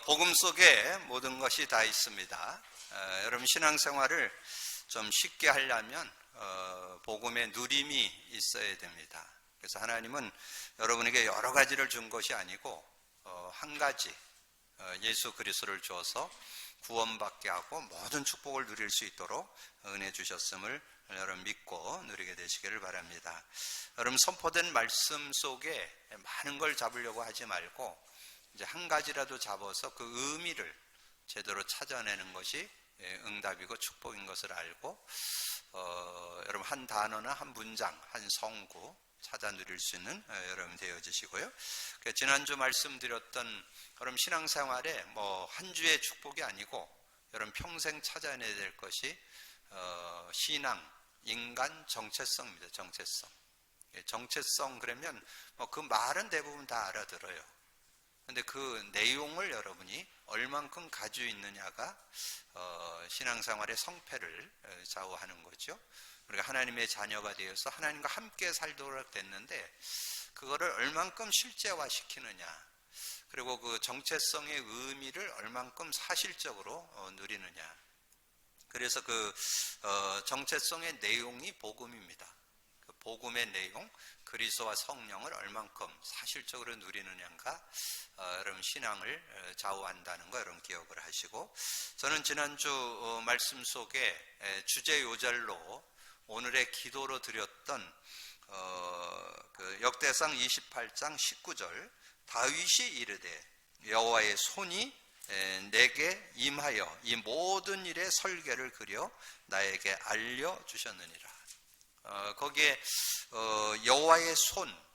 복음 속에 모든 것이 다 있습니다. 여러분 신앙생활을 좀 쉽게 하려면 복음의 누림이 있어야 됩니다. 그래서 하나님은 여러분에게 여러 가지를 준 것이 아니고 한 가지 예수 그리스도를 주어서 구원받게 하고 모든 축복을 누릴 수 있도록 은혜 주셨음을 여러분 믿고 누리게 되시기를 바랍니다. 여러분 선포된 말씀 속에 많은 걸 잡으려고 하지 말고 이제 한 가지라도 잡아서 그 의미를 제대로 찾아내는 것이 응답이고 축복인 것을 알고 여러분 한 단어나 한 문장, 한 성구 찾아 누릴 수 있는 여러분 되어지시고요. 지난주 말씀드렸던 여러분 신앙생활에 뭐 한 주의 축복이 아니고 여러분 평생 찾아내야 될 것이 신앙, 인간 정체성입니다. 정체성. 정체성 그러면 그 말은 대부분 다 알아들어요. 근데 그 내용을 여러분이 얼만큼 가지고 있느냐가 신앙생활의 성패를 좌우하는 거죠. 우리가 하나님의 자녀가 되어서 하나님과 함께 살도록 됐는데 그거를 얼만큼 실제화시키느냐, 그리고 그 정체성의 의미를 얼만큼 사실적으로 누리느냐. 그래서 그 정체성의 내용이 복음입니다. 그 복음의 내용, 그리스도와 성령을 얼만큼 사실적으로 누리느냐가 여러분 신앙을 좌우한다는 거 여러분 기억을 하시고, 저는 지난주 말씀 속에 주제 요절로 오늘의 기도로 드렸던 그 역대상 28장 19절 다윗이 이르되 여호와의 손이 내게 임하여 이 모든 일의 설계를 그려 나에게 알려주셨느니라. 거기에 여호와의 손,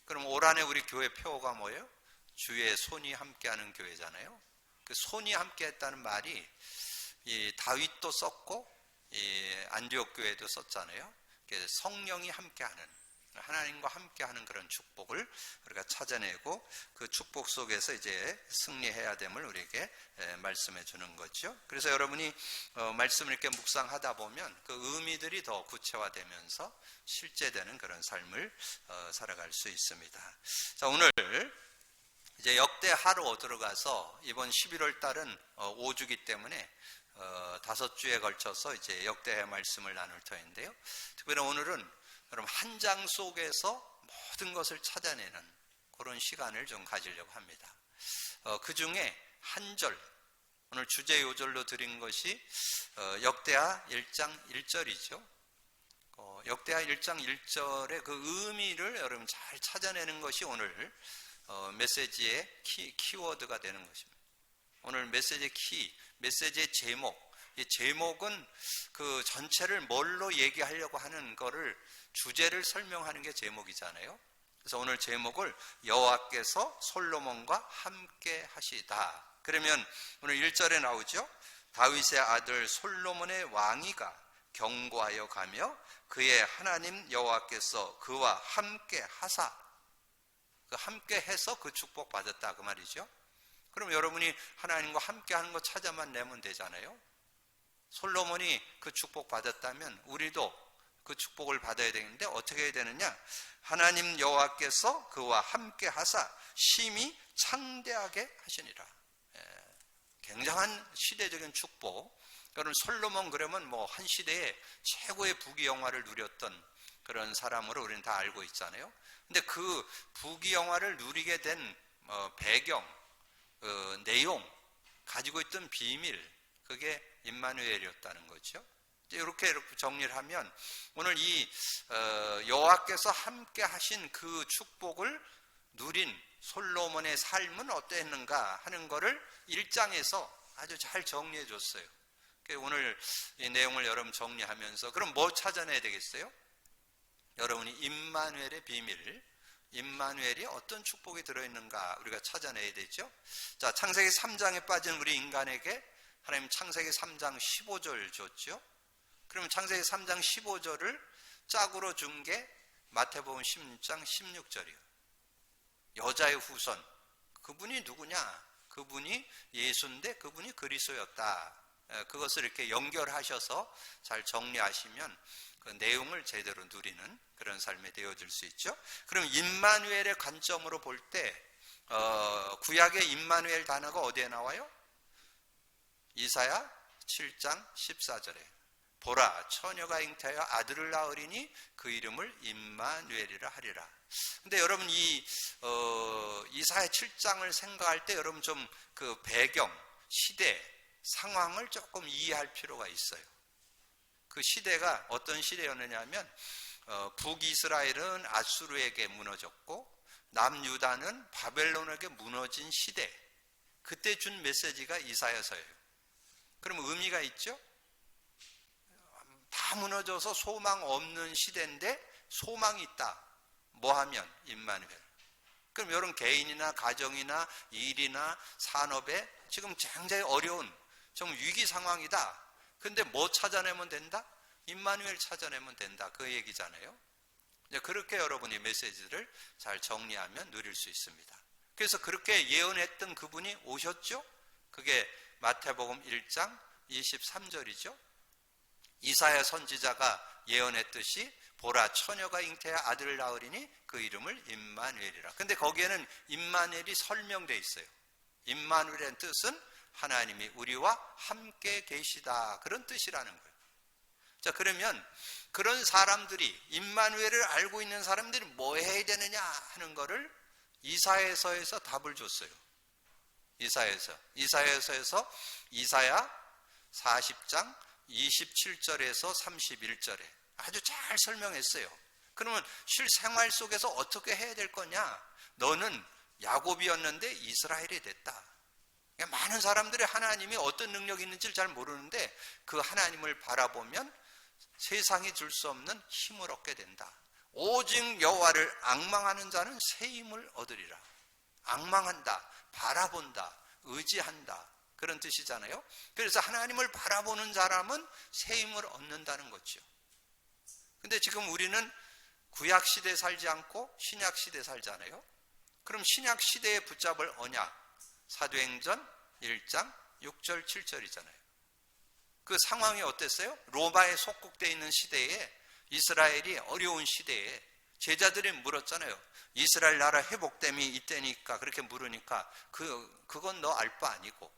그럼 올 한해 우리 교회 표어가 뭐예요? 주의 손이 함께하는 교회잖아요. 그 손이 함께했다는 말이 이 다윗도 썼고 이 안디옥 교회도 썼잖아요. 성령이 함께하는, 하나님과 함께하는 그런 축복을 우리가 찾아내고 그 축복 속에서 이제 승리해야 됨을 우리에게 말씀해 주는 거죠. 그래서 여러분이 말씀을 이렇게 묵상하다 보면 그 의미들이 더 구체화되면서 실제되는 그런 삶을 살아갈 수 있습니다. 자, 오늘 이제 역대하로 들어가서 이번 11월 달은 5주기 때문에 5주에 걸쳐서 이제 역대하 말씀을 나눌 터인데요. 특별히 오늘은 여러분 한 장 속에서 모든 것을 찾아내는 그런 시간을 좀 가지려고 합니다. 그 중에 한 절, 오늘 주제 요절로 드린 것이 역대하 1장 1절이죠. 역대하 1장 1절의 그 의미를 여러분 잘 찾아내는 것이 오늘 메시지의 키워드가 되는 것입니다. 오늘 메시지의 메시지의 제목, 이 제목은 그 전체를 뭘로 얘기하려고 하는 거를 주제를 설명하는 게 제목이잖아요. 그래서 오늘 제목을 여호와께서 솔로몬과 함께 하시다. 그러면 오늘 1절에 나오죠. 다윗의 아들 솔로몬의 왕위가 경고하여 가며 그의 하나님 여호와께서 그와 함께 하사, 그 함께 해서 그 축복 받았다 그 말이죠. 그럼 여러분이 하나님과 함께 하는 거 찾아만 내면 되잖아요. 솔로몬이 그 축복 받았다면 우리도 그 축복을 받아야 되는데 어떻게 해야 되느냐? 하나님 여호와께서 그와 함께 하사 심히 창대하게 하시니라. 굉장한 시대적인 축복. 여러분 솔로몬 그러면 뭐 한 시대에 최고의 부귀영화를 누렸던 그런 사람으로 우리는 다 알고 있잖아요. 근데 그 부귀영화를 누리게 된 배경, 내용, 가지고 있던 비밀, 그게 임마누엘이었다는 거죠. 이렇게 정리를 하면 오늘 이 여호와께서 함께 하신 그 축복을 누린 솔로몬의 삶은 어땠는가 하는 거를 1장에서 아주 잘 정리해 줬어요. 오늘 이 내용을 여러분 정리하면서 그럼 뭐 찾아내야 되겠어요? 여러분이 임마누엘의 비밀, 임마누엘이 어떤 축복이 들어있는가 우리가 찾아내야 되죠. 자, 창세기 3장에 빠진 우리 인간에게 하나님 창세기 3장 15절 줬죠. 그러면 창세기 3장 15절을 짝으로 준 게 마태복음 16장 16절이에요. 여자의 후손, 그분이 누구냐? 그분이 예수인데 그분이 그리스도였다. 그것을 이렇게 연결하셔서 잘 정리하시면 그 내용을 제대로 누리는 그런 삶이 되어질 수 있죠. 그럼 임마누엘의 관점으로 볼 때 구약의 임마누엘 단어가 어디에 나와요? 이사야 7장 14절에 보라 처녀가 잉태하여 아들을 낳으리니 그 이름을 임마누엘이라 하리라. 근데 여러분 이사야 7장을 생각할 때 여러분 좀 그 배경, 시대, 상황을 조금 이해할 필요가 있어요. 그 시대가 어떤 시대였느냐 하면 북이스라엘은 아수르에게 무너졌고 남유다는 바벨론에게 무너진 시대, 그때 준 메시지가 이사야서예요. 그럼 의미가 있죠? 다 무너져서 소망 없는 시대인데 소망이 있다. 뭐 하면? 임마누엘. 그럼 이런 개인이나 가정이나 일이나 산업에 지금 굉장히 어려운 좀 위기 상황이다. 근데 뭐 찾아내면 된다? 임마누엘 찾아내면 된다. 그 얘기잖아요. 그렇게 여러분이 메시지를 잘 정리하면 누릴 수 있습니다. 그래서 그렇게 예언했던 그분이 오셨죠? 그게 마태복음 1장 23절이죠. 이사야 선지자가 예언했듯이 보라 처녀가 잉태하여 아들을 낳으리니 그 이름을 임마누엘이라. 근데 거기에는 임마누엘이 설명되어 있어요. 임마누엘의 뜻은 하나님이 우리와 함께 계시다, 그런 뜻이라는 거예요. 자, 그러면 그런 사람들이, 임마누엘을 알고 있는 사람들이 뭐 해야 되느냐 하는 거를 이사야서에서 답을 줬어요. 이사야서에서 이사야 40장 27절에서 31절에 아주 잘 설명했어요. 그러면 실생활 속에서 어떻게 해야 될 거냐? 너는 야곱이었는데 이스라엘이 됐다. 많은 사람들이 하나님이 어떤 능력이 있는지를 잘 모르는데 그 하나님을 바라보면 세상이 줄 수 없는 힘을 얻게 된다. 오직 여호와를 앙망하는 자는 새 힘을 얻으리라. 앙망한다, 바라본다, 의지한다, 그런 뜻이잖아요. 그래서 하나님을 바라보는 사람은 새 힘을 얻는다는 거죠. 근데 지금 우리는 구약 시대에 살지 않고 신약 시대에 살잖아요. 그럼 신약 시대에 붙잡을 언약, 사도행전 1장 6절 7절이잖아요. 그 상황이 어땠어요? 로마에 속국되어 있는 시대에, 이스라엘이 어려운 시대에 제자들이 물었잖아요. 이스라엘 나라 회복됨이 이때니까, 그렇게 물으니까 그건 너 알 바 아니고,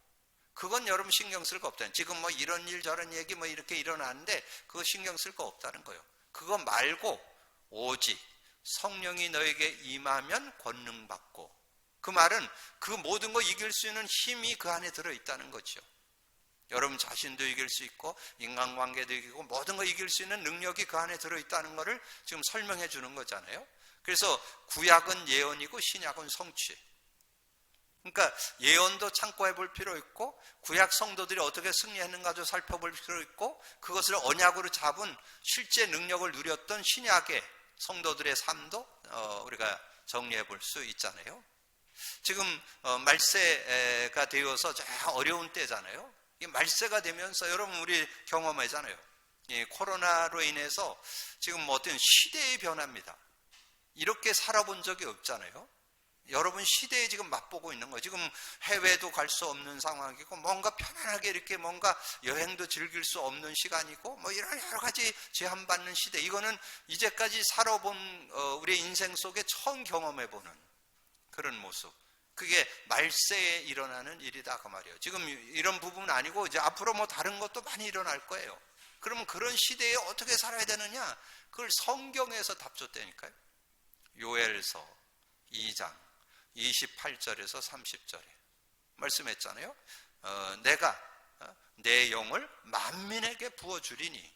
그건 여러분 신경 쓸 거 없다는, 지금 뭐 이런 일 저런 얘기 뭐 이렇게 일어나는데 그거 신경 쓸 거 없다는 거예요. 그거 말고 오직 성령이 너에게 임하면 권능 받고, 그 말은 그 모든 거 이길 수 있는 힘이 그 안에 들어있다는 거죠. 여러분 자신도 이길 수 있고 인간관계도 이기고 모든 거 이길 수 있는 능력이 그 안에 들어있다는 것을 지금 설명해 주는 거잖아요. 그래서 구약은 예언이고 신약은 성취. 그러니까 예언도 참고해 볼 필요 있고, 구약 성도들이 어떻게 승리했는가도 살펴볼 필요 있고, 그것을 언약으로 잡은 실제 능력을 누렸던 신약의 성도들의 삶도 우리가 정리해 볼 수 있잖아요. 지금 말세가 되어서 어려운 때잖아요. 이 말세가 되면서 여러분 우리 경험하잖아요. 이 코로나로 인해서 지금 뭐 어떤 시대의 변화입니다. 이렇게 살아본 적이 없잖아요. 여러분 시대에 지금 맛보고 있는 거예요. 지금 해외도 갈 수 없는 상황이고, 뭔가 편안하게 이렇게 뭔가 여행도 즐길 수 없는 시간이고, 뭐 이런 여러 가지 제한받는 시대. 이거는 이제까지 살아본 우리의 인생 속에 처음 경험해보는 그런 모습. 그게 말세에 일어나는 일이다 그 말이에요. 지금 이런 부분은 아니고 이제 앞으로 뭐 다른 것도 많이 일어날 거예요. 그러면 그런 시대에 어떻게 살아야 되느냐? 그걸 성경에서 답 줬다니까요. 요엘서 2장 28절에서 30절에 말씀했잖아요. 내가 내 영을 만민에게 부어주리니,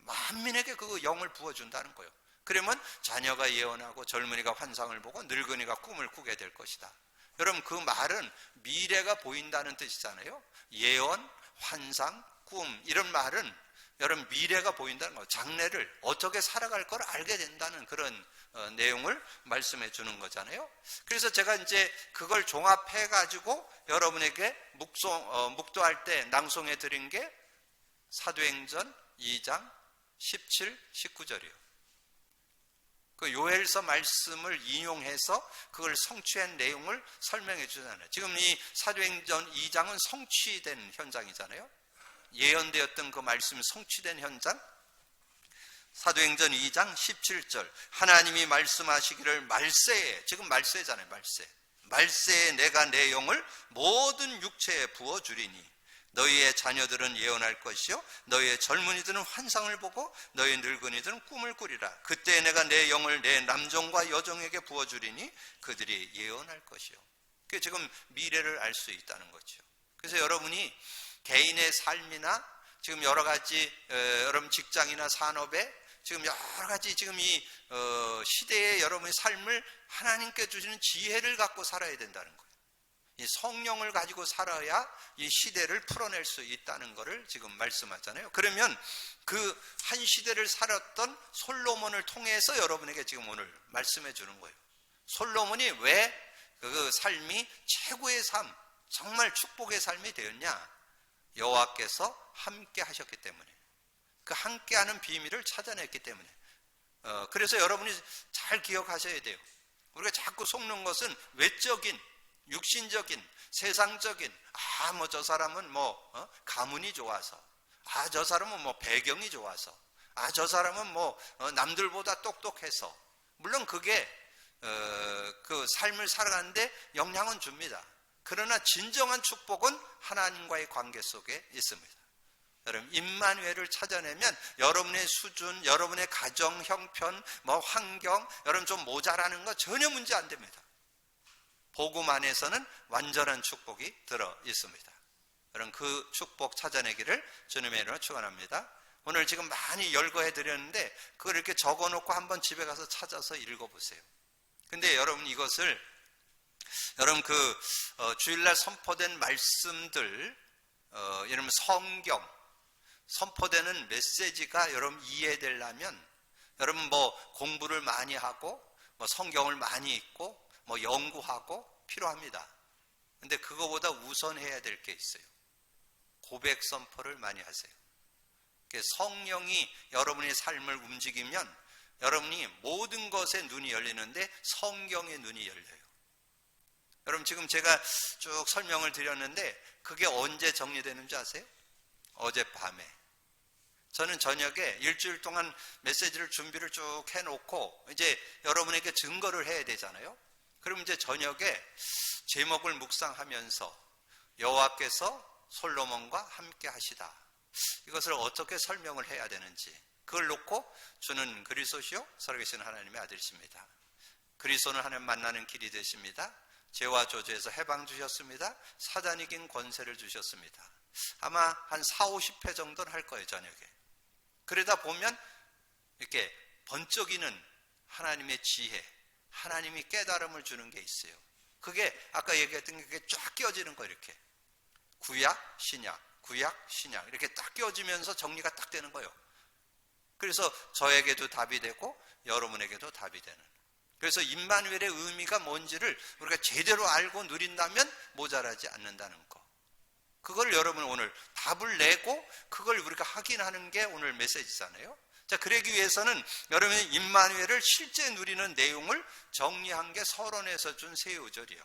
만민에게 그 영을 부어준다는 거예요. 그러면 자녀가 예언하고 젊은이가 환상을 보고 늙은이가 꿈을 꾸게 될 것이다. 여러분 그 말은 미래가 보인다는 뜻이잖아요. 예언, 환상, 꿈, 이런 말은 여러분 미래가 보인다는 거예요. 장래를 어떻게 살아갈 걸 알게 된다는 그런 내용을 말씀해 주는 거잖아요. 그래서 제가 이제 그걸 종합해 가지고 여러분에게 묵도할 때 낭송해 드린 게 사도행전 2장 17, 19절이에요. 그 요엘서 말씀을 인용해서 그걸 성취한 내용을 설명해 주잖아요. 지금 이 사도행전 2장은 성취된 현장이잖아요. 예언되었던 그 말씀이 성취된 현장. 사도행전 2장 17절 하나님이 말씀하시기를 말세에, 지금 말세잖아요. 말세에 내가 내 영을 모든 육체에 부어주리니 너희의 자녀들은 예언할 것이요 너희의 젊은이들은 환상을 보고 너희 늙은이들은 꿈을 꾸리라. 그때 내가 내 영을 내 남종과 여종에게 부어주리니 그들이 예언할 것이요. 그게 지금 미래를 알 수 있다는 거죠. 그래서 여러분이 개인의 삶이나 지금 여러 가지 여러분 직장이나 산업에 지금 여러 가지 지금 이 시대의 여러분의 삶을 하나님께 주시는 지혜를 갖고 살아야 된다는 거예요. 이 성령을 가지고 살아야 이 시대를 풀어낼 수 있다는 것을 지금 말씀하잖아요. 그러면 그 한 시대를 살았던 솔로몬을 통해서 여러분에게 지금 오늘 말씀해 주는 거예요. 솔로몬이 왜 그 삶이 최고의 삶, 정말 축복의 삶이 되었냐? 여호와께서 함께 하셨기 때문에, 그 함께하는 비밀을 찾아냈기 때문에. 그래서 여러분이 잘 기억하셔야 돼요. 우리가 자꾸 속는 것은 외적인, 육신적인, 세상적인, 뭐 저 사람은 가문이 좋아서, 저 사람은 배경이 좋아서, 저 사람은 남들보다 똑똑해서. 물론 그게 그 삶을 살아가는데 영향은 줍니다. 그러나 진정한 축복은 하나님과의 관계 속에 있습니다. 여러분, 임마누엘을 찾아내면 여러분의 수준, 여러분의 가정 형편, 환경, 여러분 좀 모자라는 거 전혀 문제 안 됩니다. 복음 안에서는 완전한 축복이 들어 있습니다. 여러분, 그 축복 찾아내기를 주님의 이름으로 축원합니다. 오늘 지금 많이 열거해 드렸는데 그걸 이렇게 적어놓고 한번 집에 가서 찾아서 읽어보세요. 근데 여러분, 이것을 여러분 주일날 선포된 말씀들, 여러분 성경 선포되는 메시지가 여러분 이해되려면 여러분 공부를 많이 하고 성경을 많이 읽고 연구하고 필요합니다. 근데 그거보다 우선해야 될 게 있어요. 고백 선포를 많이 하세요. 성령이 여러분의 삶을 움직이면 여러분이 모든 것에 눈이 열리는데 성경의 눈이 열려요. 여러분, 지금 제가 쭉 설명을 드렸는데 그게 언제 정리되는지 아세요? 어젯밤에. 저는 저녁에 일주일 동안 메시지를 준비를 쭉 해놓고 이제 여러분에게 증거를 해야 되잖아요. 그럼 이제 저녁에 제목을 묵상하면서 여호와께서 솔로몬과 함께 하시다, 이것을 어떻게 설명을 해야 되는지 그걸 놓고 주는 그리스도시요 살아계신 하나님의 아들이십니다. 그리스도는 하나님 만나는 길이 되십니다. 죄와 저주에서 해방 주셨습니다. 사단 이긴 권세를 주셨습니다. 아마 한 40-50회 정도는 할 거예요, 저녁에. 그러다 보면 이렇게 번쩍이는 하나님의 지혜, 하나님이 깨달음을 주는 게 있어요. 그게 아까 얘기했던 게 쫙 끼워지는 거예요. 이렇게 구약, 신약, 구약, 신약 이렇게 딱 끼워지면서 정리가 딱 되는 거예요. 그래서 저에게도 답이 되고 여러분에게도 답이 되는. 그래서 임마누엘의 의미가 뭔지를 우리가 제대로 알고 누린다면 모자라지 않는다는 거. 그걸 여러분 오늘 답을 내고 그걸 우리가 확인하는 게 오늘 메시지잖아요. 자, 그러기 위해서는 여러분이 임마누엘을 실제 누리는 내용을 정리한 게 서론에서 준 새 요절이에요.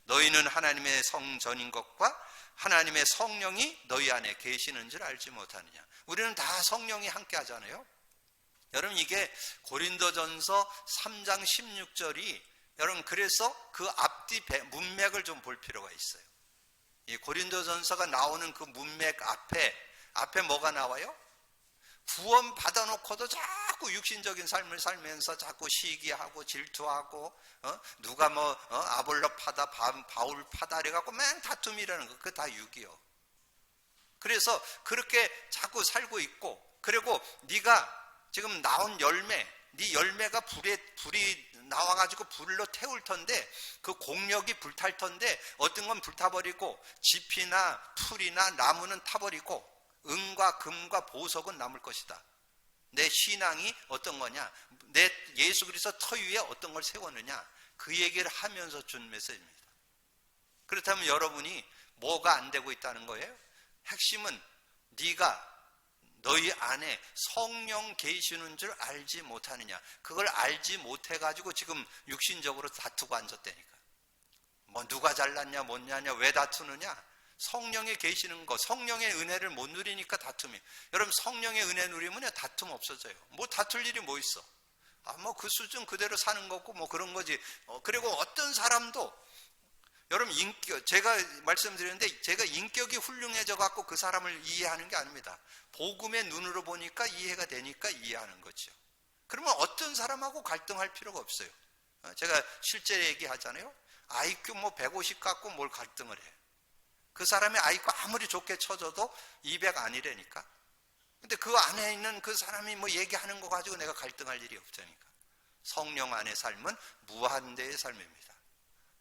너희는 하나님의 성전인 것과 하나님의 성령이 너희 안에 계시는 줄 알지 못하느냐. 우리는 다 성령이 함께 하잖아요. 여러분, 이게 고린도전서 3장 16절이 여러분, 그래서 그 앞뒤 문맥을 좀 볼 필요가 있어요. 이 고린도전서가 나오는 그 문맥 앞에 뭐가 나와요? 구원 받아놓고도 자꾸 육신적인 삶을 살면서 자꾸 시기하고 질투하고 누가 아볼로 파다 바울 파다 이래갖고 맨 다툼이라는 거, 그거 다 육이요. 그래서 그렇게 자꾸 살고 있고, 그리고 네가 지금 나온 열매, 네 열매가 불이 나와가지고 불로 태울 텐데 그 공력이 불탈 텐데 어떤 건 불타버리고 짚이나 풀이나 나무는 타버리고 은과 금과 보석은 남을 것이다. 내 신앙이 어떤 거냐, 내 예수 그리스도 터 위에 어떤 걸 세웠느냐, 그 얘기를 하면서 준 메시지입니다. 그렇다면 여러분이 뭐가 안 되고 있다는 거예요? 핵심은 네가 너희 안에 성령 계시는 줄 알지 못하느냐. 그걸 알지 못해가지고 지금 육신적으로 다투고 앉았다니까. 누가 잘났냐 못냐냐 왜 다투느냐. 성령에 계시는 거, 성령의 은혜를 못 누리니까 다툼이. 여러분, 성령의 은혜 누리면 다툼 없어져요. 다툴 일이 뭐 있어. 그 수준 그대로 사는 거고 그런 거지. 그리고 어떤 사람도 여러분 제가 말씀드렸는데 제가 인격이 훌륭해져 갖고 그 사람을 이해하는 게 아닙니다. 복음의 눈으로 보니까 이해가 되니까 이해하는 거죠. 그러면 어떤 사람하고 갈등할 필요가 없어요. 제가 실제 얘기하잖아요. IQ 150 갖고 뭘 갈등을 해. 그 사람의 IQ 아무리 좋게 쳐줘도 200 아니라니까. 근데 그 안에 있는 그 사람이 얘기하는 거 가지고 내가 갈등할 일이 없다니까. 성령 안의 삶은 무한대의 삶입니다.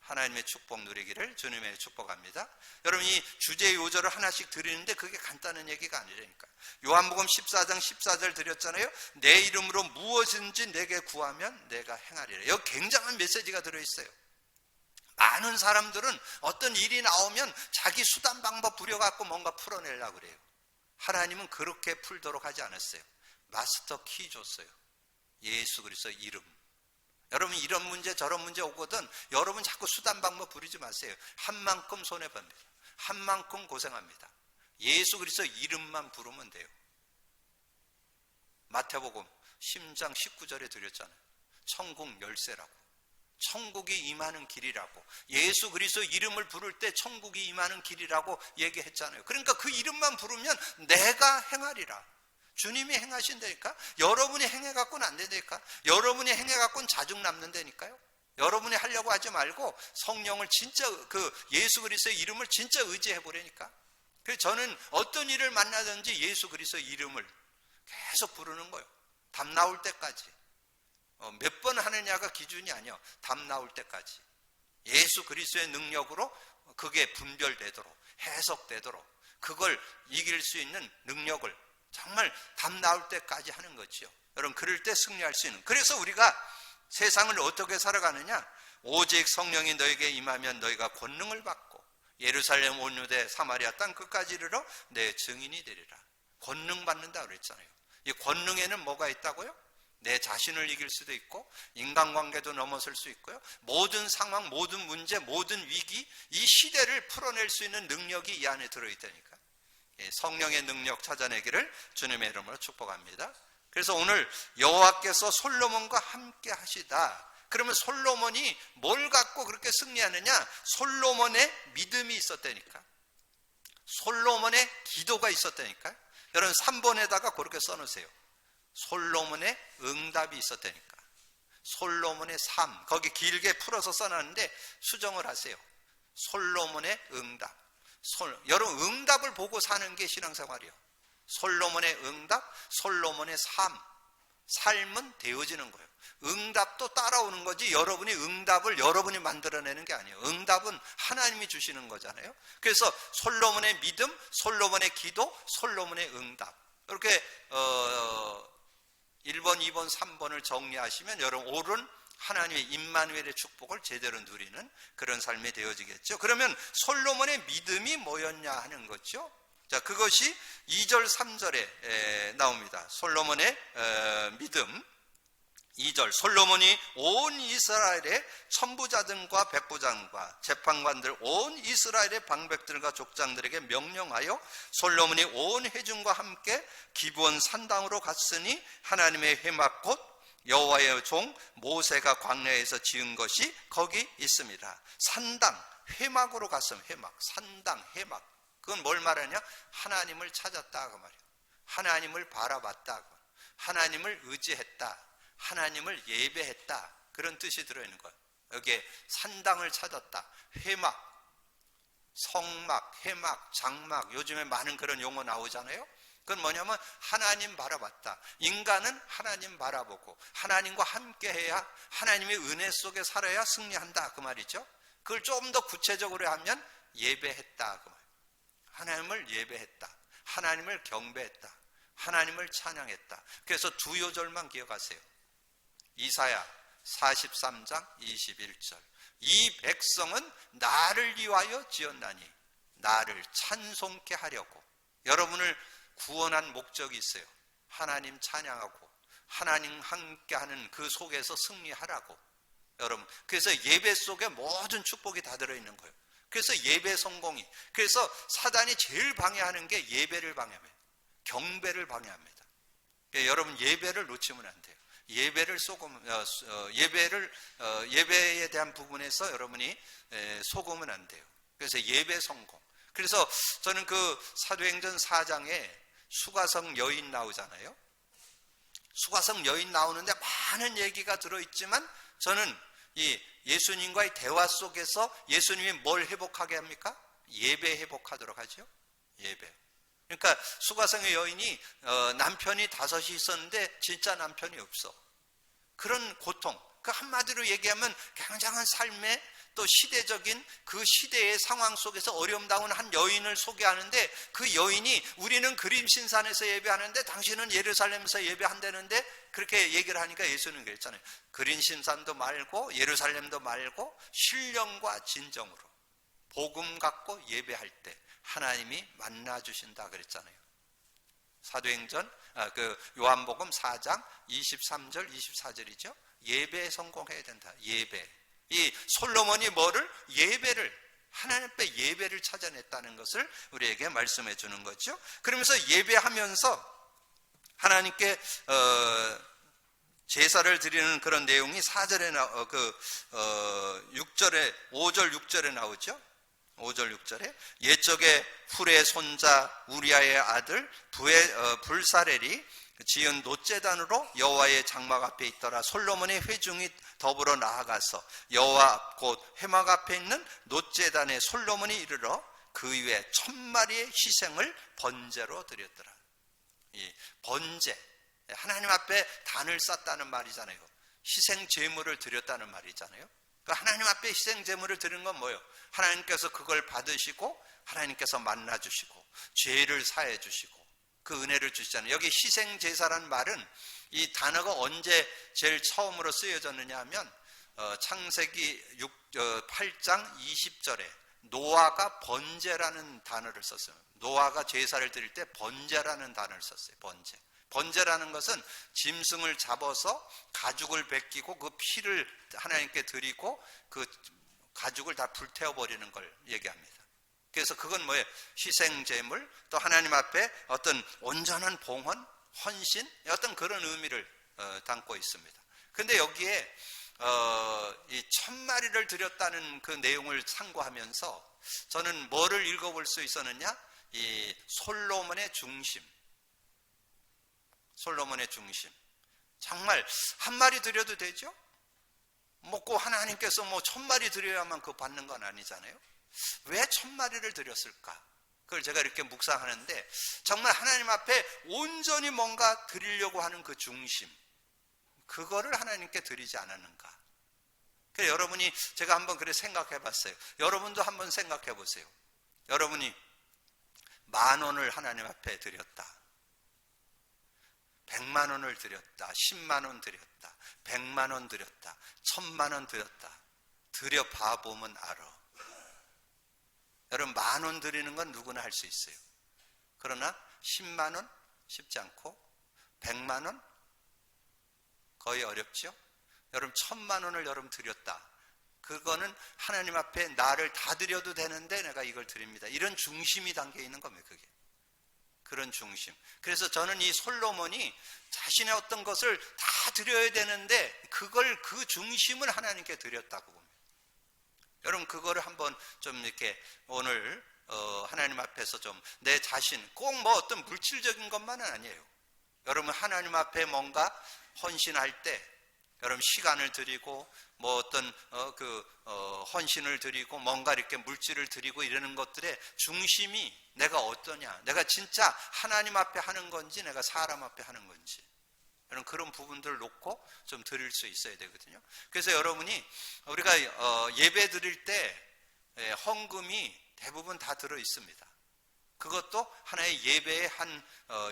하나님의 축복 누리기를 주님의 축복합니다. 여러분, 이 주제 요절을 하나씩 드리는데 그게 간단한 얘기가 아니라니까. 요한복음 14장 14절 드렸잖아요. 내 이름으로 무엇인지 내게 구하면 내가 행하리라. 여기 굉장한 메시지가 들어있어요. 많은 사람들은 어떤 일이 나오면 자기 수단 방법 부려갖고 뭔가 풀어내려고 그래요. 하나님은 그렇게 풀도록 하지 않았어요. 마스터 키 줬어요. 예수 그리스도 이름. 여러분, 이런 문제 저런 문제 오거든 여러분 자꾸 수단 방법 부리지 마세요. 한 만큼 손해봅니다. 한 만큼 고생합니다. 예수 그리스도 이름만 부르면 돼요. 마태복음 10장 19절에 드렸잖아요. 천국 열쇠라고. 천국이 임하는 길이라고. 예수 그리스도 이름을 부를 때 천국이 임하는 길이라고 얘기했잖아요. 그러니까 그 이름만 부르면 내가 행하리라. 주님이 행하신다니까. 여러분이 행해갖고는 안 된다니까. 여러분이 행해갖고는 자중 남는다니까요. 여러분이 하려고 하지 말고 성령을 진짜 예수 그리스도의 이름을 진짜 의지해보라니까. 그래서 저는 어떤 일을 만나든지 예수 그리스도의 이름을 계속 부르는 거예요. 답 나올 때까지. 몇 번 하느냐가 기준이 아니야. 답 나올 때까지. 예수 그리스도의 능력으로 그게 분별되도록, 해석되도록, 그걸 이길 수 있는 능력을 정말 답 나올 때까지 하는 거지요. 여러분, 그럴 때 승리할 수 있는. 그래서 우리가 세상을 어떻게 살아가느냐? 오직 성령이 너에게 임하면 너희가 권능을 받고 예루살렘 온 유대 사마리아 땅 끝까지 이르러 내 증인이 되리라. 권능 받는다 그랬잖아요. 이 권능에는 뭐가 있다고요? 내 자신을 이길 수도 있고 인간관계도 넘어설 수 있고요. 모든 상황, 모든 문제, 모든 위기, 이 시대를 풀어낼 수 있는 능력이 이 안에 들어있다니까. 성령의 능력 찾아내기를 주님의 이름으로 축복합니다. 그래서 오늘 여호와께서 솔로몬과 함께 하시다. 그러면 솔로몬이 뭘 갖고 그렇게 승리하느냐? 솔로몬의 믿음이 있었다니까. 솔로몬의 기도가 있었다니까. 여러분 3번에다가 그렇게 써놓으세요. 솔로몬의 응답이 있었다니까. 솔로몬의 삶, 거기 길게 풀어서 써놨는데 수정을 하세요. 솔로몬의 응답. 여러분, 응답을 보고 사는 게 신앙생활이에요. 솔로몬의 응답, 솔로몬의 삶은 되어지는 거예요. 응답도 따라오는 거지 여러분이 응답을 여러분이 만들어내는 게 아니에요. 응답은 하나님이 주시는 거잖아요. 그래서 솔로몬의 믿음, 솔로몬의 기도, 솔로몬의 응답. 이렇게 1번, 2번, 3번을 정리하시면 여러분 옳은 하나님의 임마누엘의 축복을 제대로 누리는 그런 삶이 되어지겠죠. 그러면 솔로몬의 믿음이 뭐였냐 하는 거죠. 자, 그것이 2절, 3절에 나옵니다. 솔로몬의 믿음. 2절, 솔로몬이 온 이스라엘의 천부자들과 백부장과 재판관들, 온 이스라엘의 방백들과 족장들에게 명령하여 솔로몬이 온 회중과 함께 기브온 산당으로 갔으니 하나님의 회막 곧 여호와의 종 모세가 광야에서 지은 것이 거기 있습니다. 산당, 회막으로 갔으면 회막, 산당, 회막. 그건 뭘 말하냐? 하나님을 찾았다 그 말이에요. 하나님을 바라봤다, 하나님을 의지했다, 하나님을 예배했다, 그런 뜻이 들어있는 거예요. 여기에 산당을 찾았다, 회막, 성막, 회막, 장막, 요즘에 많은 그런 용어 나오잖아요. 그건 뭐냐면 하나님 바라봤다. 인간은 하나님 바라보고 하나님과 함께해야, 하나님의 은혜 속에 살아야 승리한다 그 말이죠. 그걸 좀 더 구체적으로 하면 예배했다 그 말. 하나님을 예배했다, 하나님을 경배했다, 하나님을 찬양했다. 그래서 두 요절만 기억하세요. 이사야 43장 21절. 이 백성은 나를 위하여 지었나니 나를 찬송케 하려고. 여러분을 구원한 목적이 있어요. 하나님 찬양하고 하나님 함께하는 그 속에서 승리하라고. 여러분, 그래서 예배 속에 모든 축복이 다 들어있는 거예요. 그래서 예배 성공이, 그래서 사단이 제일 방해하는 게 예배를 방해합니다. 경배를 방해합니다. 여러분, 예배를 놓치면 안 돼요. 예배에 대한 부분에서 여러분이 속으면 안 돼요. 그래서 예배 성공. 그래서 저는 그 사도행전 4장에 수가성 여인 나오잖아요. 수가성 여인 나오는데 많은 얘기가 들어있지만 저는 이 예수님과의 대화 속에서 예수님이 뭘 회복하게 합니까? 예배 회복하도록 하죠. 예배. 그러니까 수가성의 여인이 남편이 5이 있었는데 진짜 남편이 없어. 그런 고통, 그 한마디로 얘기하면 굉장한 삶의 또 시대적인 그 시대의 상황 속에서 어려움 당한 한 여인을 소개하는데, 그 여인이 우리는 그림신산에서 예배하는데 당신은 예루살렘에서 예배한다는데, 그렇게 얘기를 하니까 예수는 그랬잖아요. 그림신산도 말고 예루살렘도 말고 신령과 진정으로 복음 갖고 예배할 때 하나님이 만나 주신다 그랬잖아요. 사도행전 요한복음 4장 23절 24절이죠. 예배에 성공해야 된다. 예배. 이 솔로몬이 뭐를? 예배를, 하나님 앞에 예배를 찾아냈다는 것을 우리에게 말씀해 주는 거죠. 그러면서 예배하면서 하나님께 제사를 드리는 그런 내용이 4절에 5절 6절에 나오죠. 5절 6절에 옛적에 훌의 손자 우리아의 아들 불사렐이 지은 놋제단으로 여호와의 장막 앞에 있더라. 솔로몬의 회중이 더불어 나아가서 여호와 곧 회막 앞에 있는 놋제단에 솔로몬이 이르러 그 위에 1000마리의 희생을 번제로 드렸더라. 이 번제, 하나님 앞에 단을 쌓다는 말이잖아요. 희생 제물을 드렸다는 말이잖아요. 하나님 앞에 희생 제물을 드리는 건 뭐예요? 하나님께서 그걸 받으시고 하나님께서 만나 주시고 죄를 사해 주시고 그 은혜를 주시잖아요. 여기 희생 제사라는 말은, 이 단어가 언제 제일 처음으로 쓰여졌느냐 하면 창세기 8장 20절에 노아가 번제라는 단어를 썼어요. 노아가 제사를 드릴 때 번제라는 단어를 썼어요. 번제라는 것은 짐승을 잡아서 가죽을 벗기고 그 피를 하나님께 드리고 그 가죽을 다 불태워버리는 걸 얘기합니다. 그래서 그건 뭐예요? 희생제물, 또 하나님 앞에 어떤 온전한 봉헌, 헌신, 어떤 그런 의미를 담고 있습니다. 근데 여기에 이 1000마리를 드렸다는 그 내용을 참고하면서 저는 뭐를 읽어볼 수 있었느냐? 이 솔로몬의 중심. 정말 한 마리 드려도 되죠? 꼭 하나님께서 1000마리 드려야만 그거 받는 건 아니잖아요. 왜 1000마리를 드렸을까? 그걸 제가 이렇게 묵상하는데, 정말 하나님 앞에 온전히 뭔가 드리려고 하는 그 중심, 그거를 하나님께 드리지 않았는가? 그래서 여러분이, 제가 한번 그래 생각해 봤어요. 여러분도 한번 생각해 보세요. 여러분이 10,000원을 하나님 앞에 드렸다, 100만 원을 드렸다, 10만 원 드렸다, 100만 원 드렸다, 1000만 원 드렸다. 드려봐 보면 알아. 여러분, 10,000원 드리는 건 누구나 할 수 있어요. 그러나 10만 원 쉽지 않고 100만 원 거의 어렵죠. 여러분, 1000만 원을 여러분 드렸다. 그거는 하나님 앞에 나를 다 드려도 되는데 내가 이걸 드립니다. 이런 중심이 담겨 있는 겁니다. 그게. 그런 중심. 그래서 저는 이 솔로몬이 자신의 어떤 것을 다 드려야 되는데 그걸, 그 중심을 하나님께 드렸다고 봅니다. 여러분, 그거를 한번 좀 이렇게 오늘 하나님 앞에서 좀 내 자신, 꼭 어떤 물질적인 것만은 아니에요. 여러분, 하나님 앞에 뭔가 헌신할 때 여러분 시간을 드리고 어떤 헌신을 드리고 뭔가 이렇게 물질을 드리고 이러는 것들의 중심이 내가 어떠냐, 내가 진짜 하나님 앞에 하는 건지 내가 사람 앞에 하는 건지, 여러분 그런 부분들을 놓고 좀 드릴 수 있어야 되거든요. 그래서 여러분이 우리가 예배 드릴 때 헌금이 대부분 다 들어 있습니다. 그것도 하나의 예배의 한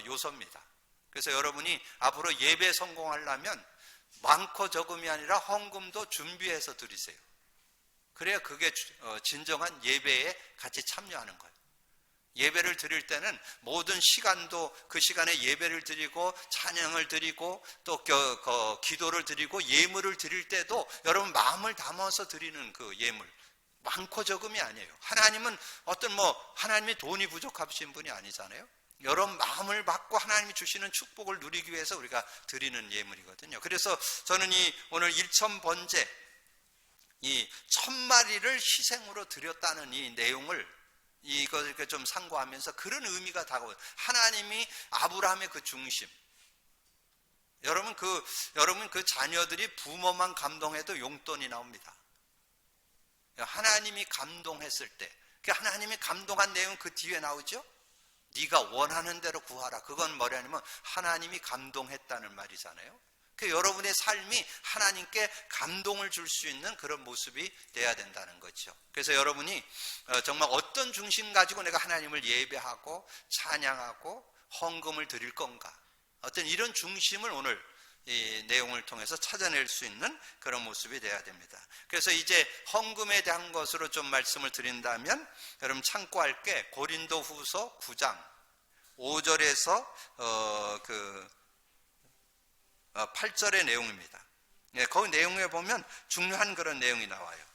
요소입니다. 그래서 여러분이 앞으로 예배 성공하려면 많고 적음이 아니라 헌금도 준비해서 드리세요. 그래야 그게 진정한 예배에 같이 참여하는 거예요. 예배를 드릴 때는 모든 시간도 그 시간에 예배를 드리고 찬양을 드리고 또 기도를 드리고 예물을 드릴 때도 여러분 마음을 담아서 드리는 그 예물, 많고 적음이 아니에요. 하나님은 하나님이 돈이 부족하신 분이 아니잖아요. 여러분 마음을 받고 하나님이 주시는 축복을 누리기 위해서 우리가 드리는 예물이거든요. 그래서 저는 오늘 1000번제, 이 1000마리를 희생으로 드렸다는 이 내용을 이거 이렇게 좀 상고하면서 그런 의미가 다가와요. 하나님이 아브라함의 그 중심. 여러분 그 자녀들이 부모만 감동해도 용돈이 나옵니다. 하나님이 감동했을 때, 하나님이 감동한 내용 그 뒤에 나오죠. 네가 원하는 대로 구하라. 그건 뭐냐면 하나님이 감동했다는 말이잖아요. 여러분의 삶이 하나님께 감동을 줄 수 있는 그런 모습이 돼야 된다는 거죠. 그래서 여러분이 정말 어떤 중심 가지고 내가 하나님을 예배하고 찬양하고 헌금을 드릴 건가, 어떤 이런 중심을 오늘 이 내용을 통해서 찾아낼 수 있는 그런 모습이 돼야 됩니다. 그래서 이제 헌금에 대한 것으로 좀 말씀을 드린다면, 여러분 참고할 게 고린도후서 9장 5절에서 8절의 내용입니다. 거기 내용에 보면 중요한 그런 내용이 나와요.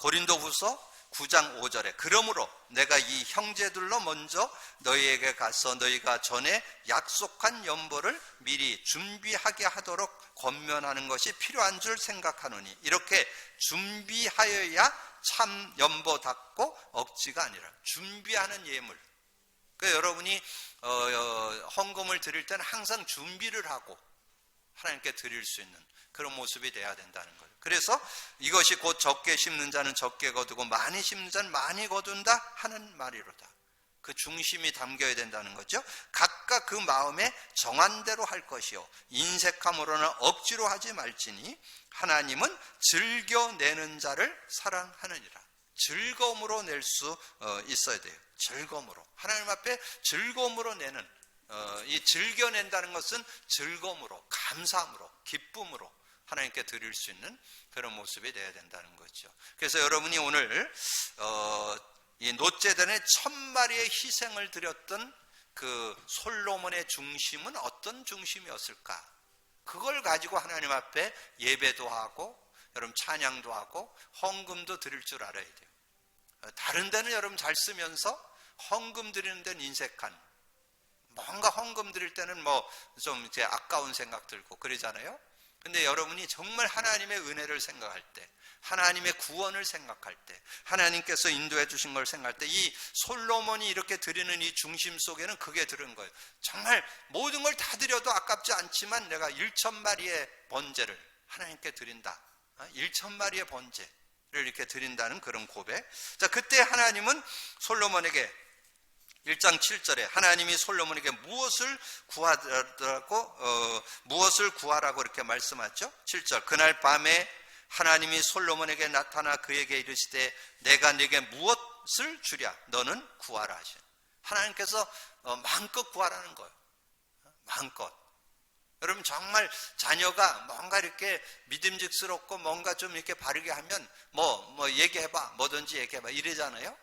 고린도후서 9장 5절에 그러므로 내가 이 형제들로 먼저 너희에게 가서 너희가 전에 약속한 연보를 미리 준비하게 하도록 권면하는 것이 필요한 줄 생각하노니, 이렇게 준비하여야 참 연보답고 억지가 아니라 준비하는 예물. 여러분이 헌금을 드릴 때는 항상 준비를 하고 하나님께 드릴 수 있는 그런 모습이 돼야 된다는 거예요. 그래서 이것이 곧 적게 심는 자는 적게 거두고 많이 심는 자는 많이 거둔다 하는 말이로다. 그 중심이 담겨야 된다는 거죠. 각각 그 마음에 정한 대로 할 것이요 인색함으로는 억지로 하지 말지니 하나님은 즐겨내는 자를 사랑하느니라. 즐거움으로 낼 수 있어야 돼요. 즐거움으로, 하나님 앞에 즐거움으로 내는, 이 즐겨낸다는 것은 즐거움으로, 감사함으로, 기쁨으로 하나님께 드릴 수 있는 그런 모습이 되어야 된다는 거죠. 그래서 여러분이 오늘 이 노제단의 1000마리의 희생을 드렸던 그 솔로몬의 중심은 어떤 중심이었을까? 그걸 가지고 하나님 앞에 예배도 하고 여러분 찬양도 하고 헌금도 드릴 줄 알아야 돼요. 다른 데는 여러분 잘 쓰면서 헌금 드리는 데는 인색한, 뭔가 헌금 드릴 때는 뭐 좀 이제 아까운 생각 들고 그러잖아요. 근데 여러분이 정말 하나님의 은혜를 생각할 때, 하나님의 구원을 생각할 때, 하나님께서 인도해 주신 걸 생각할 때, 이 솔로몬이 이렇게 드리는 이 중심 속에는 그게 들은 거예요. 정말 모든 걸 다 드려도 아깝지 않지만 내가 1000마리의 번제를 하나님께 드린다. 1000마리의 번제를 이렇게 드린다는 그런 고백. 자, 그때 하나님은 솔로몬에게 1장 7절에 하나님이 솔로몬에게 무엇을 구하라고 이렇게 말씀하죠. 7절, 그날 밤에 하나님이 솔로몬에게 나타나 그에게 이르시되 내가 네게 무엇을 주랴 너는 구하라 하시네. 하나님께서 마음껏 구하라는 거예요. 마음껏. 여러분 정말 자녀가 뭔가 이렇게 믿음직스럽고 뭔가 좀 이렇게 바르게 하면 뭐 얘기해봐, 뭐든지 얘기해봐 이러잖아요.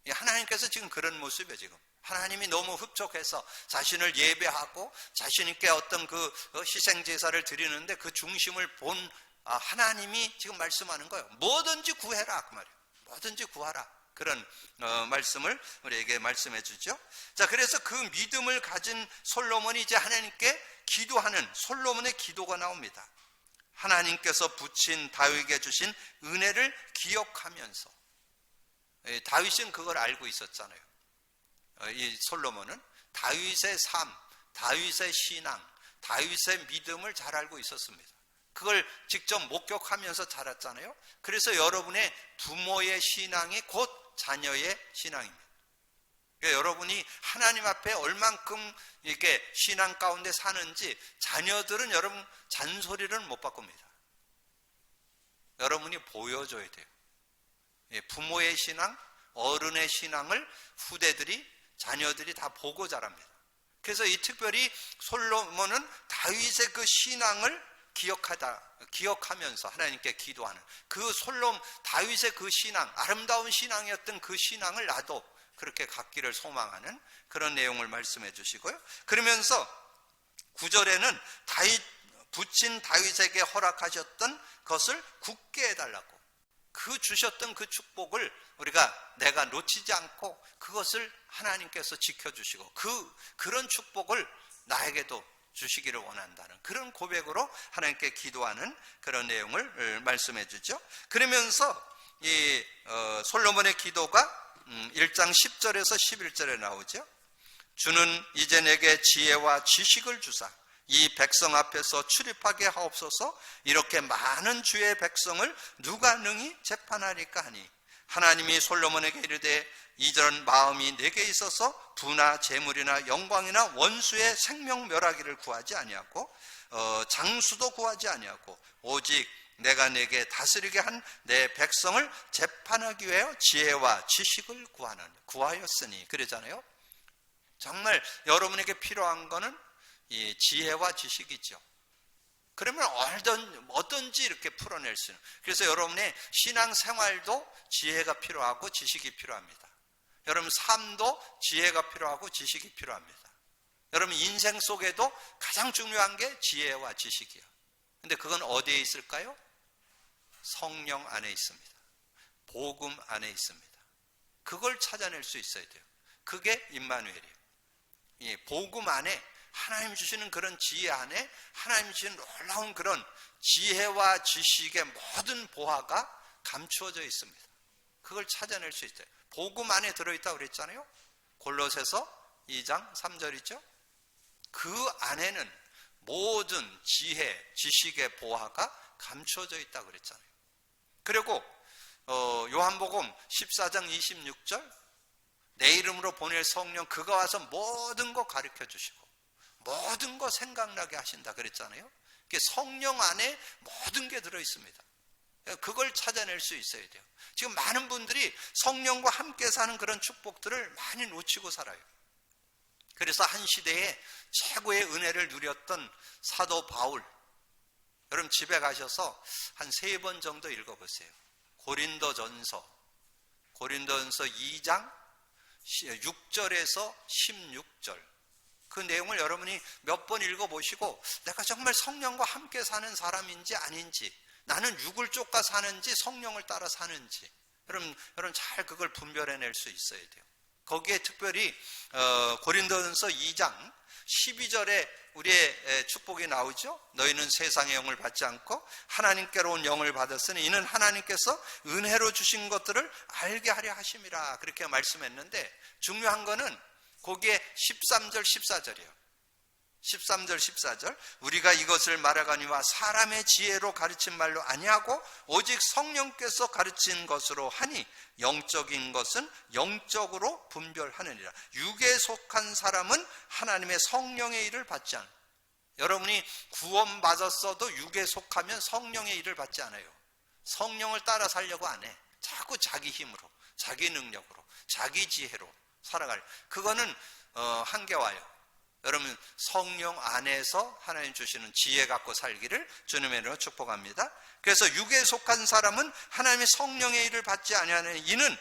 하나님께서 지금 그런 모습이에요. 지금 하나님이 너무 흡족해서 자신을 예배하고 자신있게 어떤 그 희생제사를 드리는데 그 중심을 본 하나님이 지금 말씀하는 거예요. 뭐든지 구해라 그 말이에요. 뭐든지 구하라. 그런 말씀을 우리에게 말씀해 주죠. 자, 그래서 그 믿음을 가진 솔로몬이 이제 하나님께 기도하는 솔로몬의 기도가 나옵니다. 하나님께서 붙인 다윗에게 주신 은혜를 기억하면서, 다윗은 그걸 알고 있었잖아요. 이 솔로몬은 다윗의 삶, 다윗의 신앙, 다윗의 믿음을 잘 알고 있었습니다. 그걸 직접 목격하면서 자랐잖아요. 그래서 여러분의 부모의 신앙이 곧 자녀의 신앙입니다. 그러니까 여러분이 하나님 앞에 얼만큼 이렇게 신앙 가운데 사는지 자녀들은 여러분 잔소리를 못 바꿉니다. 여러분이 보여줘야 돼요. 부모의 신앙, 어른의 신앙을 후대들이, 자녀들이 다 보고 자랍니다. 그래서 이 특별히 솔로몬은 다윗의 그 신앙을 기억하면서 하나님께 기도하는 그 다윗의 그 신앙, 아름다운 신앙이었던 그 신앙을 나도 그렇게 갖기를 소망하는 그런 내용을 말씀해 주시고요. 그러면서 9절에는 붙인 다윗에게 허락하셨던 것을 굳게 해달라고. 그 주셨던 그 축복을 내가 놓치지 않고 그것을 하나님께서 지켜주시고 그런 축복을 나에게도 주시기를 원한다는 그런 고백으로 하나님께 기도하는 그런 내용을 말씀해 주죠. 그러면서 이 솔로몬의 기도가 1장 10절에서 11절에 나오죠. 주는 이제 내게 지혜와 지식을 주사 이 백성 앞에서 출입하게 하옵소서. 이렇게 많은 주의 백성을 누가 능히 재판하리까 하니 하나님이 솔로몬에게 이르되 이전 마음이 내게 있어서 부나 재물이나 영광이나 원수의 생명 멸하기를 구하지 아니하고 장수도 구하지 아니하고 오직 내가 내게 다스리게 한 내 백성을 재판하기 위하여 지혜와 지식을 구하였으니 그러잖아요. 정말 여러분에게 필요한 거는 이 지혜와 지식이죠. 그러면 어떤지 이렇게 풀어낼 수 있는. 그래서 여러분의 신앙생활도 지혜가 필요하고 지식이 필요합니다. 여러분 삶도 지혜가 필요하고 지식이 필요합니다. 여러분 인생 속에도 가장 중요한 게 지혜와 지식이에요. 근데 그건 어디에 있을까요? 성령 안에 있습니다. 복음 안에 있습니다. 그걸 찾아낼 수 있어야 돼요. 그게 임마누엘이에요. 이 복음 안에 하나님 주시는 그런 지혜 안에 하나님 주시는 놀라운 그런 지혜와 지식의 모든 보화가 감추어져 있습니다. 그걸 찾아낼 수 있어요. 복음 안에 들어있다고 그랬잖아요. 골로새서 2장 3절이죠. 그 안에는 모든 지혜, 지식의 보화가 감추어져 있다고 그랬잖아요. 그리고 요한복음 14장 26절 내 이름으로 보낼 성령 그가 와서 모든 거 가르쳐 주시고 모든 거 생각나게 하신다 그랬잖아요. 성령 안에 모든 게 들어있습니다. 그걸 찾아낼 수 있어야 돼요. 지금 많은 분들이 성령과 함께 사는 그런 축복들을 많이 놓치고 살아요. 그래서 한 시대에 최고의 은혜를 누렸던 사도 바울, 여러분 집에 가셔서 한 3번 정도 읽어보세요. 고린도전서 2장 6절에서 16절 그 내용을 여러분이 몇 번 읽어보시고 내가 정말 성령과 함께 사는 사람인지 아닌지, 나는 육을 쫓아 사는지 성령을 따라 사는지 여러분 잘 그걸 분별해낼 수 있어야 돼요. 거기에 특별히 고린도전서 2장 12절에 우리의 축복이 나오죠. 너희는 세상의 영을 받지 않고 하나님께로 온 영을 받았으니 이는 하나님께서 은혜로 주신 것들을 알게 하려 하심이라 그렇게 말씀했는데 중요한 거는 거기에 13절 14절이에요. 13절 14절 우리가 이것을 말하거니와 사람의 지혜로 가르친 말로 아니하고 오직 성령께서 가르친 것으로 하니 영적인 것은 영적으로 분별하느니라. 육에 속한 사람은 하나님의 성령의 일을 받지 않아요. 여러분이 구원받았어도 육에 속하면 성령의 일을 받지 않아요. 성령을 따라 살려고 안 해. 자꾸 자기 힘으로, 자기 능력으로, 자기 지혜로 살아갈. 그거는 한계와요. 여러분 성령 안에서 하나님 주시는 지혜 갖고 살기를 주님의 이름으로 축복합니다. 그래서 육에 속한 사람은 하나님의 성령의 일을 받지 아니하는 이는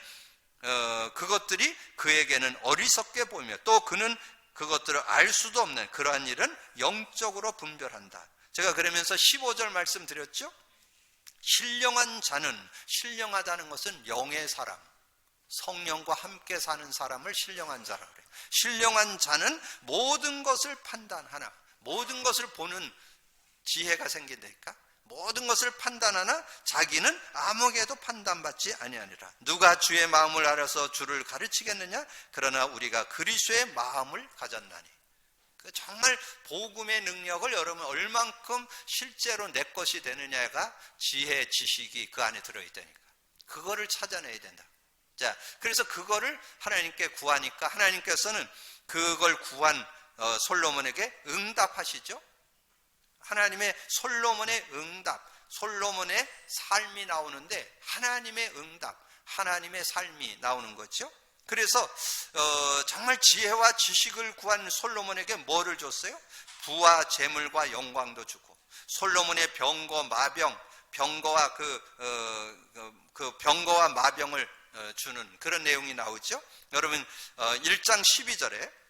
그것들이 그에게는 어리석게 보이며 또 그는 그것들을 알 수도 없는 그러한 일은 영적으로 분별한다. 제가 그러면서 15절 말씀드렸죠. 신령한 자는, 신령하다는 것은 영의 사람, 성령과 함께 사는 사람을 신령한 자라 그래요. 신령한 자는 모든 것을 판단하나, 모든 것을 보는 지혜가 생긴다니까. 모든 것을 판단하나 자기는 아무에게도 판단받지 아니하니라. 누가 주의 마음을 알아서 주를 가르치겠느냐? 그러나 우리가 그리스도의 마음을 가졌나니. 정말 복음의 능력을 여러분 얼만큼 실제로 내 것이 되느냐가 지혜, 지식이 그 안에 들어있다니까. 그거를 찾아내야 된다. 자, 그래서 그거를 하나님께 구하니까 하나님께서는 그걸 구한 솔로몬에게 응답하시죠. 하나님의 솔로몬의 응답, 솔로몬의 삶이 나오는데 하나님의 응답, 하나님의 삶이 나오는 거죠. 그래서 정말 지혜와 지식을 구한 솔로몬에게 뭐를 줬어요? 부와 재물과 영광도 주고 솔로몬의 병거, 마병, 병거와 그 병거와 마병을 주는 그런 내용이 나오죠. 여러분 1장 12절에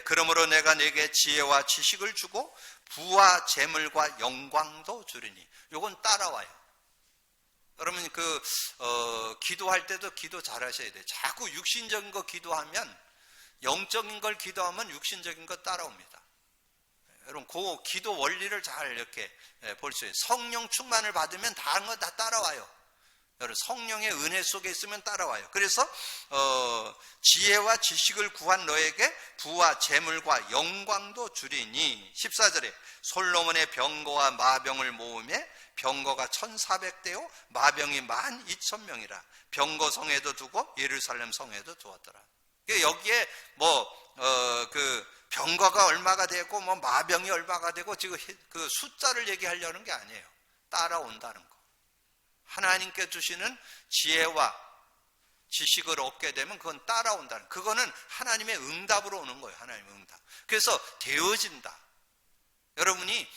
그러므로 내가 네게 지혜와 지식을 주고 부와 재물과 영광도 주리니. 요건 따라와요. 여러분 기도할 때도 기도 잘 하셔야 돼요. 자꾸 육신적인 거 기도하면, 영적인 걸 기도하면 육신적인 거 따라옵니다. 여러분 그 기도 원리를 잘 이렇게 볼 수 있어요. 성령 충만을 받으면 다른 거 다 따라와요. 여러분 성령의 은혜 속에 있으면 따라와요. 그래서 지혜와 지식을 구한 너에게 부와 재물과 영광도 주리니, 14절에 솔로몬의 병거와 마병을 모으매 병거가 1400대요 마병이 12,000명이라 병거 성에도 두고 예루살렘 성에도 두었더라. 여기에 병거가 얼마가 되고 마병이 얼마가 되고 지금 그 숫자를 얘기하려는 게 아니에요. 따라온다는 거. 하나님께 주시는 지혜와 지식을 얻게 되면 그건 따라온다는, 그거는 하나님의 응답으로 오는 거예요. 하나님의 응답. 그래서 되어진다. 여러분이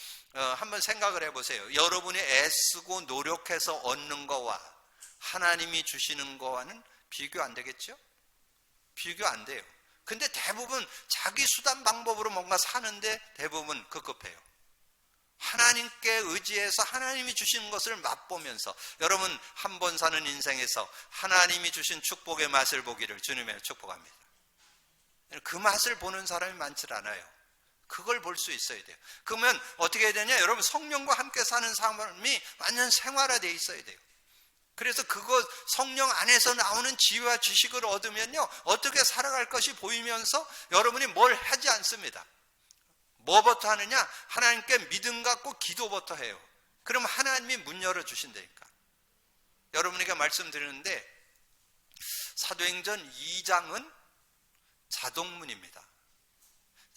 한번 생각을 해보세요. 여러분이 애쓰고 노력해서 얻는 거와 하나님이 주시는 거와는 비교 안 되겠죠? 비교 안 돼요. 근데 대부분 자기 수단 방법으로 뭔가 사는데 대부분 급급해요. 하나님께 의지해서 하나님이 주시는 것을 맛보면서, 여러분 한 번 사는 인생에서 하나님이 주신 축복의 맛을 보기를 주님의 축복합니다. 그 맛을 보는 사람이 많지 않아요. 그걸 볼 수 있어야 돼요. 그러면 어떻게 해야 되냐? 여러분 성령과 함께 사는 삶이 완전 생활화되어 있어야 돼요. 그래서 그거 성령 안에서 나오는 지혜와 지식을 얻으면요, 어떻게 살아갈 것이 보이면서 여러분이 뭘 하지 않습니다. 뭐부터 하느냐? 하나님께 믿음 갖고 기도부터 해요. 그럼 하나님이 문 열어주신다니까. 여러분에게 말씀드리는데 사도행전 2장은 자동문입니다.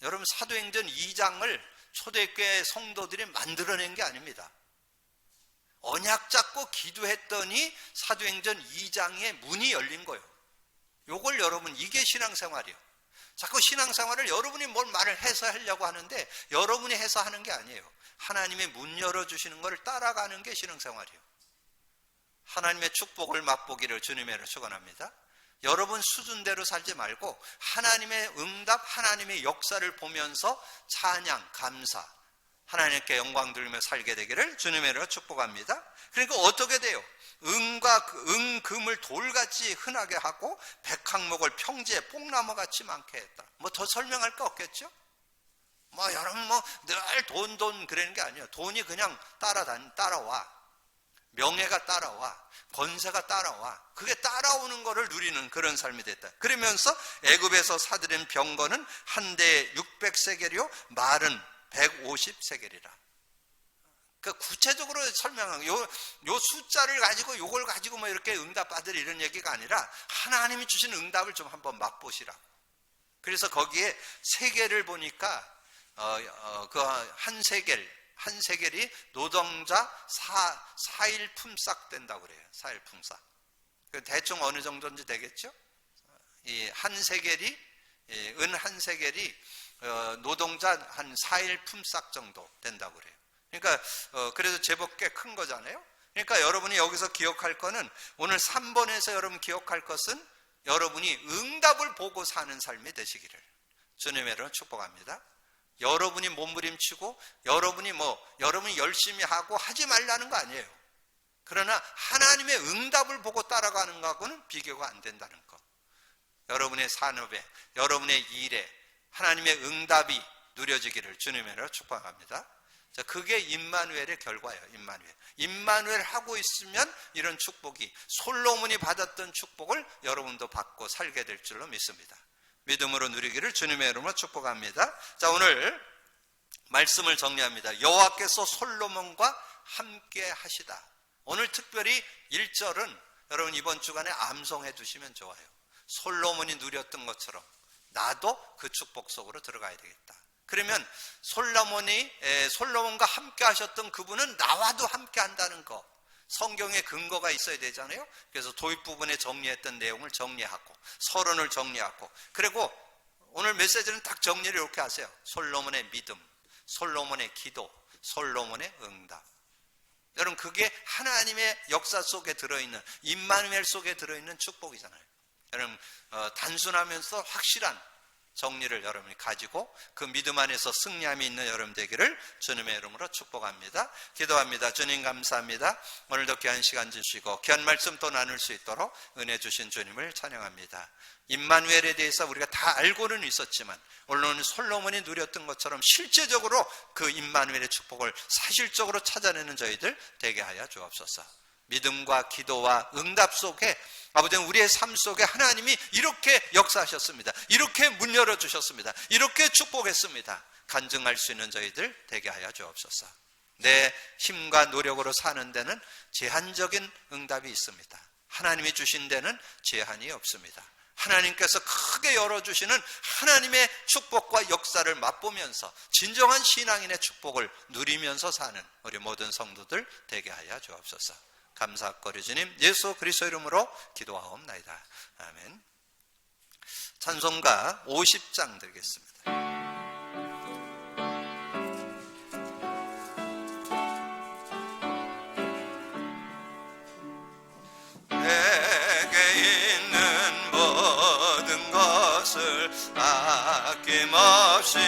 여러분 사도행전 2장을 초대교회 성도들이 만들어낸 게 아닙니다. 언약 잡고 기도했더니 사도행전 2장의 문이 열린 거예요. 요걸 여러분, 이게 신앙생활이에요. 자꾸 신앙생활을 여러분이 뭘 말을 해서 하려고 하는데 여러분이 해서 하는 게 아니에요. 하나님의 문 열어주시는 것을 따라가는 게 신앙생활이에요. 하나님의 축복을 맛보기를 주님으로 축원합니다. 여러분 수준대로 살지 말고 하나님의 응답, 하나님의 역사를 보면서 찬양, 감사, 하나님께 영광 돌리며 살게 되기를 주님으로 축복합니다. 그러니까 어떻게 돼요? 금을 돌같이 흔하게 하고 백항목을 평지에 뽕나무같이 많게 했다. 더 설명할 거 없겠죠? 여러분 늘 돈 그러는 게 아니에요. 돈이 그냥 따라와. 명예가 따라와. 권세가 따라와. 그게 따라오는 거를 누리는 그런 삶이 됐다. 그러면서 애굽에서 사들인 병거는 한 대에 600세겔이요 말은 150세겔이라. 그 구체적으로 설명한 요 숫자를 가지고 요걸 가지고 이렇게 응답받을 이런 얘기가 아니라 하나님이 주신 응답을 좀 한번 맛보시라고. 그래서 거기에 세겔을 보니까 그 한 세겔이 노동자 4일 품삯 된다고 그래요. 4일 품삯. 대충 어느 정도인지 되겠죠? 이 한 세겔이 은 한 세겔이 노동자 한 4일 품삯 정도 된다고 그래요. 그러니까 그래서 제법 꽤 큰 거잖아요. 그러니까 여러분이 여기서 기억할 거는, 오늘 3번에서 여러분 기억할 것은 여러분이 응답을 보고 사는 삶이 되시기를 주님의 이름으로 축복합니다. 여러분이 몸부림치고 여러분이 열심히 하고 하지 말라는 거 아니에요. 그러나 하나님의 응답을 보고 따라가는 거하고는 비교가 안 된다는 거. 여러분의 산업에, 여러분의 일에 하나님의 응답이 누려지기를 주님의 이름으로 축복합니다. 자, 그게 임마누엘의 결과예요. 임마누엘 하고 있으면 이런 축복이, 솔로몬이 받았던 축복을 여러분도 받고 살게 될 줄로 믿습니다. 믿음으로 누리기를 주님의 이름으로 축복합니다. 자, 오늘 말씀을 정리합니다. 여호와께서 솔로몬과 함께 하시다. 오늘 특별히 1절은 여러분 이번 주간에 암송해 두시면 좋아요. 솔로몬이 누렸던 것처럼 나도 그 축복 속으로 들어가야 되겠다. 그러면 솔로몬과 함께 하셨던 그분은 나와도 함께 한다는 거, 성경에 근거가 있어야 되잖아요. 그래서 도입 부분에 정리했던 내용을 정리하고 서론을 정리하고, 그리고 오늘 메시지는 딱 정리를 이렇게 하세요. 솔로몬의 믿음, 솔로몬의 기도, 솔로몬의 응답. 여러분 그게 하나님의 역사 속에 들어있는, 임마누엘 속에 들어있는 축복이잖아요. 여러분 단순하면서 확실한 정리를 여러분이 가지고 그 믿음 안에서 승리함이 있는 여러분 되기를 주님의 이름으로 축복합니다. 기도합니다. 주님 감사합니다. 오늘도 귀한 시간 주시고 귀한 말씀 또 나눌 수 있도록 은혜 주신 주님을 찬양합니다. 임마누엘에 대해서 우리가 다 알고는 있었지만 물론 솔로몬이 누렸던 것처럼 실제적으로 그 임마누엘의 축복을 사실적으로 찾아내는 저희들 되게 하여 주옵소서. 믿음과 기도와 응답 속에 아버지 우리의 삶 속에 하나님이 이렇게 역사하셨습니다. 이렇게 문 열어주셨습니다. 이렇게 축복했습니다. 간증할 수 있는 저희들 되게 하여 주옵소서. 내 힘과 노력으로 사는 데는 제한적인 응답이 있습니다. 하나님이 주신 데는 제한이 없습니다. 하나님께서 크게 열어주시는 하나님의 축복과 역사를 맛보면서 진정한 신앙인의 축복을 누리면서 사는 우리 모든 성도들 되게 하여 주옵소서. 감사거리 주님 예수 그리스도 이름으로 기도하옵나이다. 아멘. 찬송가 50장 드리겠습니다. 내게 있는 모든 것을 아낌없이